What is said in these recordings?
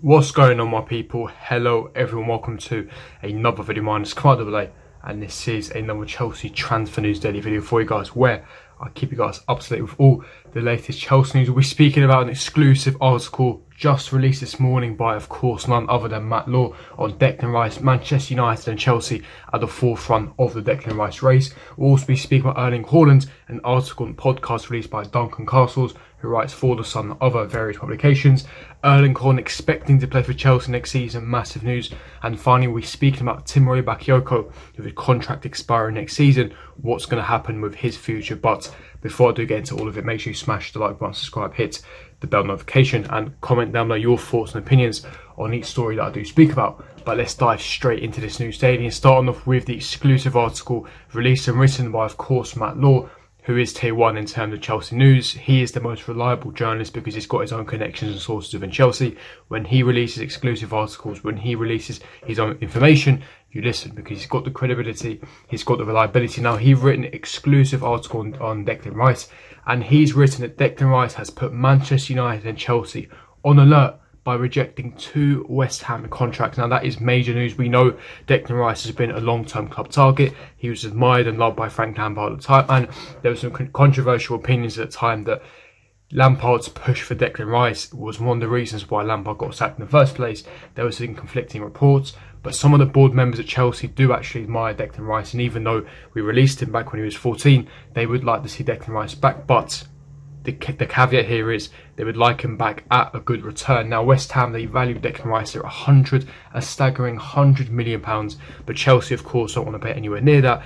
What's going on, my people? Hello everyone, welcome to another video. My name is Kemal AA and this is another Chelsea transfer news daily video for you guys, where I keep you guys up to date with all the latest Chelsea news. We'll be speaking about an exclusive article just released this morning by, of course, none other than Matt Law on Declan Rice. Manchester United and Chelsea at the forefront of the Declan Rice race. We'll also be speaking about Erling Haaland, an article and podcast released by Duncan Castles, who writes for The Sun and other various publications. Erling Haaland expecting to play for Chelsea next season, massive news. And finally, we're speaking about Timothy Bakayoko, with his contract expiring next season, what's going to happen with his future. But before I do get into all of it, make sure you smash the like button, subscribe, hit the bell notification, and comment down below your thoughts and opinions on each story that I do speak about. But let's dive straight into this news daily and starting off with the exclusive article released and written by, of course, Matt Law, who is tier one in terms of Chelsea news. He is the most reliable journalist because he's got his own connections and sources within Chelsea. When he releases exclusive articles, when he releases his own information, you listen because he's got the credibility, he's got the reliability. Now, he's written an exclusive article on Declan Rice, and he's written that Declan Rice has put Manchester United and Chelsea on alert by rejecting 2 West Ham contracts. Now, that is major news. We know Declan Rice has been a long-term club target. He was admired and loved by Frank Lampard at the time, and there were some controversial opinions at the time that Lampard's push for Declan Rice was one of the reasons why Lampard got sacked in the first place. There were some conflicting reports, but some of the board members at Chelsea do actually admire Declan Rice, and even though we released him back when he was 14, they would like to see Declan Rice back. But the caveat here is they would like him back at a good return. Now, West Ham, they value Declan Rice at a staggering £100 million, but Chelsea, of course, don't want to pay anywhere near that.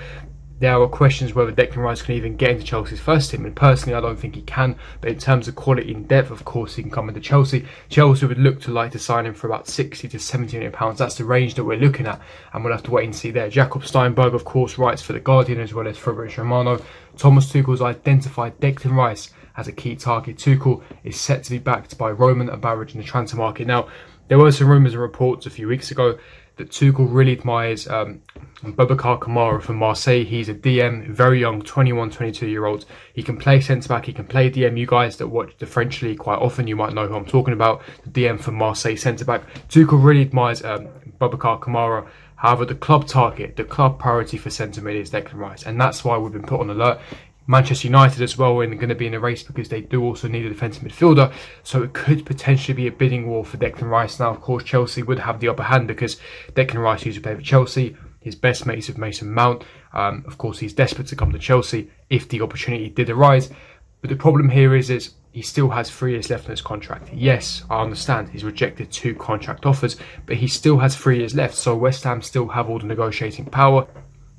There are questions whether Declan Rice can even get into Chelsea's first team, and personally I don't think he can, but in terms of quality and depth, of course he can come into Chelsea. Chelsea would look to sign him for about £60 to £70 million. That's the range that we're looking at, and we'll have to wait and see there. Jakob Steinberg, of course, writes for The Guardian, as well as Fabrizio Romano. Thomas Tuchel's identified Declan Rice as a key target. Tuchel is set to be backed by Roman Abramovich in the transfer market. Now, there were some rumours and reports a few weeks ago that Tuchel really admires Boubacar Kamara from Marseille. He's a DM, very young, 21, 22-year-old. He can play centre-back, he can play DM. You guys that watch the French League quite often, you might know who I'm talking about, the DM from Marseille centre-back. Tuchel really admires Boubacar Kamara. However, the club target, the club priority for centre-mid is Declan Rice, and that's why we've been put on alert. Manchester United as well are going to be in a race because they do also need a defensive midfielder, so it could potentially be a bidding war for Declan Rice. Now, of course, Chelsea would have the upper hand because Declan Rice used to play for Chelsea. His best mates with Mason Mount. Of course, he's desperate to come to Chelsea if the opportunity did arise. But the problem here is he still has 3 years left on his contract. Yes, I understand he's rejected 2 contract offers, but he still has 3 years left, so West Ham still have all the negotiating power.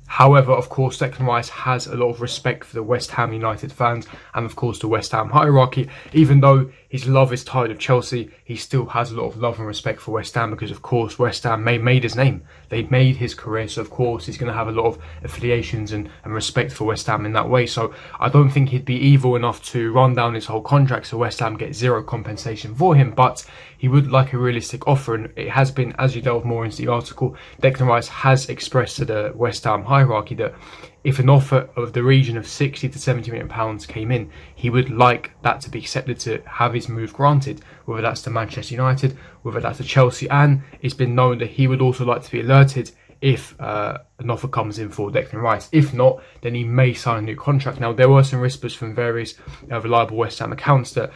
However, of course, Declan Rice has a lot of respect for the West Ham United fans and, of course, the West Ham hierarchy. Even though his love is tied with Chelsea, he still has a lot of love and respect for West Ham because, of course, West Ham made his name. They made his career, so, of course, he's going to have a lot of affiliations and respect for West Ham in that way. So I don't think he'd be evil enough to run down his whole contract so West Ham get 0 compensation for him, but he would like a realistic offer, and it has been, as you delve more into the article, Declan Rice has expressed to the West Ham hierarchy that if an offer of the region of £60 to £70 million came in, he would like that to be accepted to have his move granted, whether that's to Manchester United, whether that's to Chelsea, and it's been known that he would also like to be alerted if an offer comes in for Declan Rice. If not, then he may sign a new contract. Now, there were some whispers from various reliable West Ham accounts that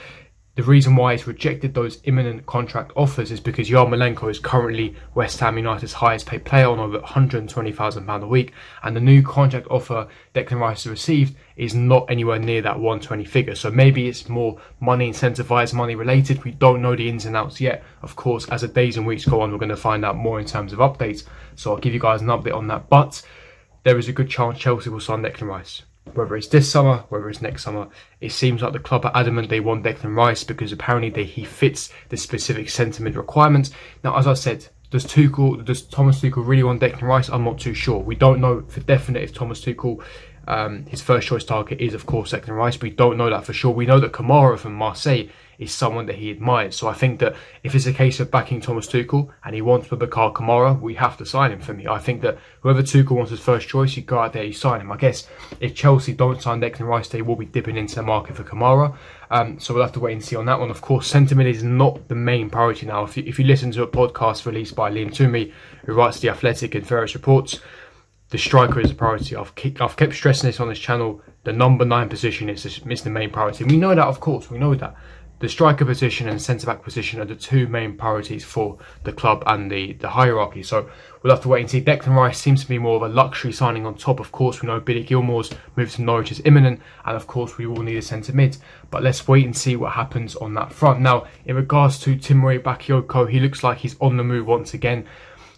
the reason why he's rejected those imminent contract offers is because Yarmolenko is currently West Ham United's highest paid player on over £120,000 a week, and the new contract offer Declan Rice has received is not anywhere near that 120 figure. So maybe it's more money incentivized, money related. We don't know the ins and outs yet. Of course, as the days and weeks go on, we're going to find out more in terms of updates. So I'll give you guys an update on that. But there is a good chance Chelsea will sign Declan Rice. Whether it's this summer, whether it's next summer, it seems like the club are adamant they want Declan Rice because apparently he fits the specific centre-mid requirements. Now, as I said, does Thomas Tuchel really want Declan Rice? I'm not too sure. We don't know for definite if Thomas Tuchel his first choice target is, of course, Declan Rice. We don't know that for sure. We know that Kamara from Marseille is someone that he admires. So I think that if it's a case of backing Thomas Tuchel and he wants Boubacar Kamara, we have to sign him for me. I think that whoever Tuchel wants as first choice, you go out there, you sign him. I guess if Chelsea don't sign Declan Rice, they will be dipping into the market for Kamara. So we'll have to wait and see on that one. Of course, centre mid is not the main priority now. If you listen to a podcast released by Liam Toomey, who writes The Athletic and various reports, the striker is a priority. I've kept stressing this on this channel. The number 9 position is the main priority. We know that, of course. We know that. The striker position and centre-back position are the 2 main priorities for the club and the hierarchy. So we'll have to wait and see. Declan Rice seems to be more of a luxury signing on top. Of course, we know Billy Gilmour's move to Norwich is imminent. And of course, we will need a centre-mid. But let's wait and see what happens on that front. Now, in regards to Timothy Bakayoko, he looks like he's on the move once again.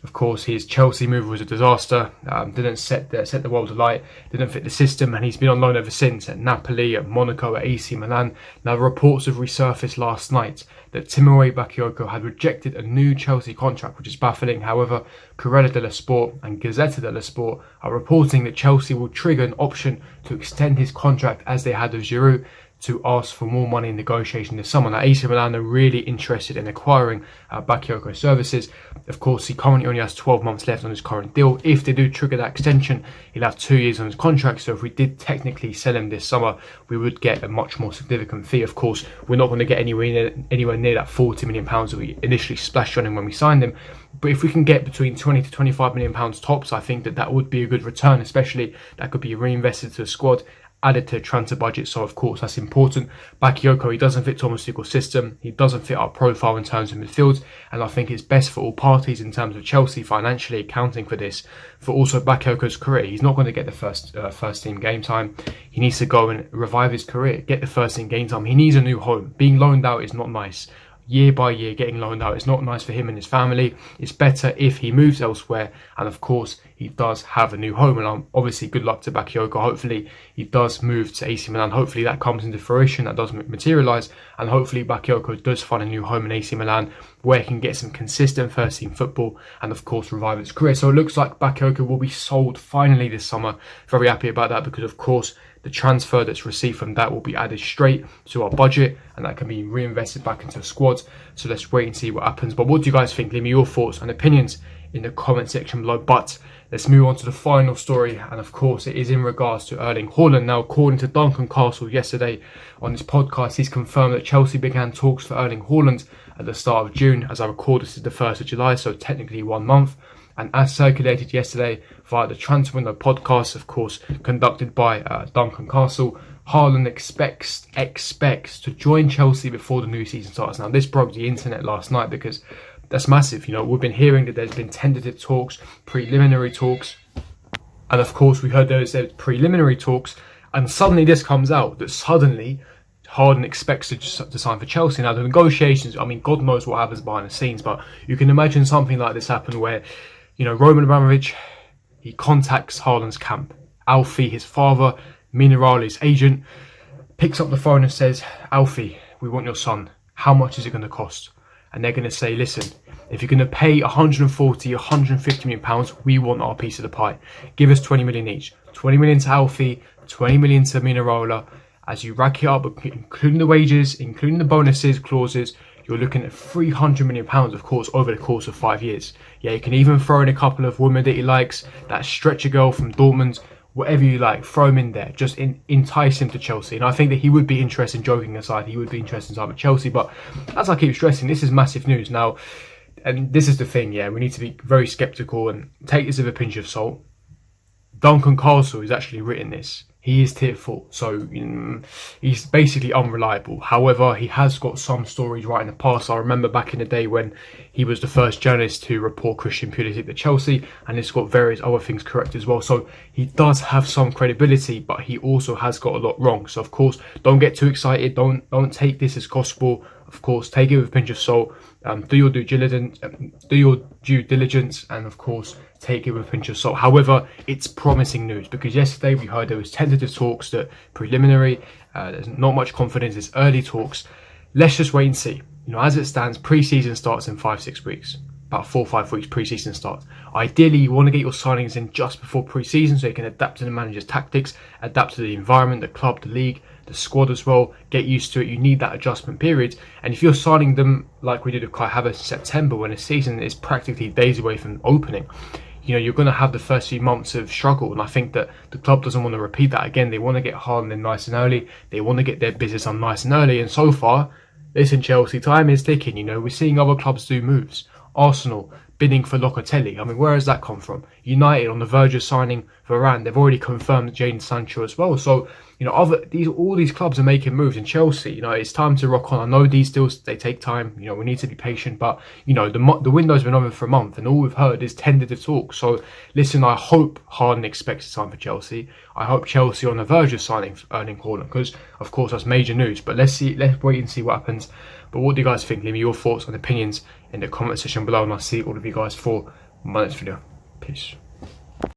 Of course, his Chelsea move was a disaster, didn't set the world alight, didn't fit the system, and he's been on loan ever since at Napoli, at Monaco, at AC Milan. Now, reports have resurfaced last night that Timothy Bakayoko had rejected a new Chelsea contract, which is baffling. However, Corriere dello Sport and Gazzetta dello Sport are reporting that Chelsea will trigger an option to extend his contract as they had with Giroud, to ask for more money in negotiation this summer. Now, AC Milan are really interested in acquiring Bakayoko's services. Of course, he currently only has 12 months left on his current deal. If they do trigger that extension, he'll have 2 years on his contract. So if we did technically sell him this summer, we would get a much more significant fee. Of course, we're not going to get anywhere near that £40 million that we initially splashed on him when we signed him. But if we can get between £20 to £25 million tops, I think that would be a good return, especially that could be reinvested to the squad, added to the transfer budget. So of course that's important. Bakayoko, he doesn't fit Thomas Tuchel's system, he doesn't fit our profile in terms of midfield, and I think it's best for all parties in terms of Chelsea financially accounting for this, for also Bakayoko's career. He's not going to get the first team game time. He needs to go and revive his career, get the first team game time. He needs a new home. Being loaned out is not nice. Year by year getting loaned out, it's not nice for him and his family. It's better if he moves elsewhere, and of course he does have a new home. And obviously good luck to Bakayoko. Hopefully he does move to AC Milan. Hopefully that comes into fruition, that does materialise, and hopefully Bakayoko does find a new home in AC Milan where he can get some consistent first team football and of course revive his career. So it looks like Bakayoko will be sold finally this summer. Very happy about that, because of course the transfer that's received from that will be added straight to our budget, and that can be reinvested back into the squad. So let's wait and see what happens. But what do you guys think? Leave me your thoughts and opinions in the comment section below. But let's move on to the final story, and of course it is in regards to Erling Haaland. Now, according to Duncan Castle yesterday on his podcast, he's confirmed that Chelsea began talks for Erling Haaland at the start of June. As I record, this is the 1st of July, so technically 1 month. And as circulated yesterday via the Transfer Window podcast, of course, conducted by Duncan Castle, Haaland expects to join Chelsea before the new season starts. Now, this broke the internet last night because that's massive. You know, we've been hearing that there's been tentative talks, preliminary talks, and of course we heard there's preliminary talks, and suddenly this comes out that suddenly Haaland expects to sign for Chelsea. Now, the negotiations, I mean, God knows what happens behind the scenes, but you can imagine something like this happen where, you know, Roman Abramovich, he contacts Haaland's camp. Alfie, his father, Minerali's agent, picks up the phone and says, Alfie, we want your son. How much is it going to cost? And they're going to say, listen, if you're going to pay 140, 150 million pounds, we want our piece of the pie. Give us 20 million each. 20 million to Alfie, 20 million to Mineralia. As you rack it up, including the wages, including the bonuses, clauses, you're looking at 300 million pounds, of course, over the course of 5 years. Yeah, you can even throw in a couple of women that he likes, that stretcher girl from Dortmund, whatever you like, throw him in there. Just entice him to Chelsea. And I think that he would be interested, joking aside, he would be interested in time at Chelsea. But as I keep stressing, this is massive news. Now, and this is the thing, yeah, we need to be very sceptical and take this with a pinch of salt. Duncan Castle has actually written this. He is tearful, so he's basically unreliable. However, he has got some stories right in the past. I remember back in the day when he was the first journalist to report Christian Pulisic to Chelsea, and he's got various other things correct as well. So he does have some credibility, but he also has got a lot wrong. So of course, don't get too excited. Don't take this as gospel. Of course, take it with a pinch of salt. Do your due diligence, and of course, take it with a pinch of salt. However, it's promising news, because yesterday we heard there was tentative talks, that preliminary. There's not much confidence. It's early talks. Let's just wait and see. You know, as it stands, pre-season starts in 5-6 weeks. about 4 or 5 weeks pre-season starts. Ideally, you want to get your signings in just before pre-season so you can adapt to the manager's tactics, adapt to the environment, the club, the league, the squad as well, get used to it. You need that adjustment period. And if you're signing them like we did with Kai Havertz in September, when the season is practically days away from opening, you're going to have the first few months of struggle, and I think that the club doesn't want to repeat that again. They want to get Haaland in nice and early. They want to get their business on nice and early, and so far, listen, Chelsea, time is ticking. We're seeing other clubs do moves. Arsenal bidding for Locatelli. I mean, where has that come from? United on the verge of signing Varane. They've already confirmed Jadon Sancho as well. So, all these clubs are making moves. In Chelsea, it's time to rock on. I know these deals, they take time. We need to be patient. But, the window's been open for a month, and all we've heard is tentative talk. So, listen, I hope Haaland expects to sign for Chelsea. I hope Chelsea are on the verge of signing Erling Haaland, because, of course, that's major news. But let's wait and see what happens. But what do you guys think? Leave me your thoughts and opinions in the comment section below, and I'll see all of you guys for my next video. Peace.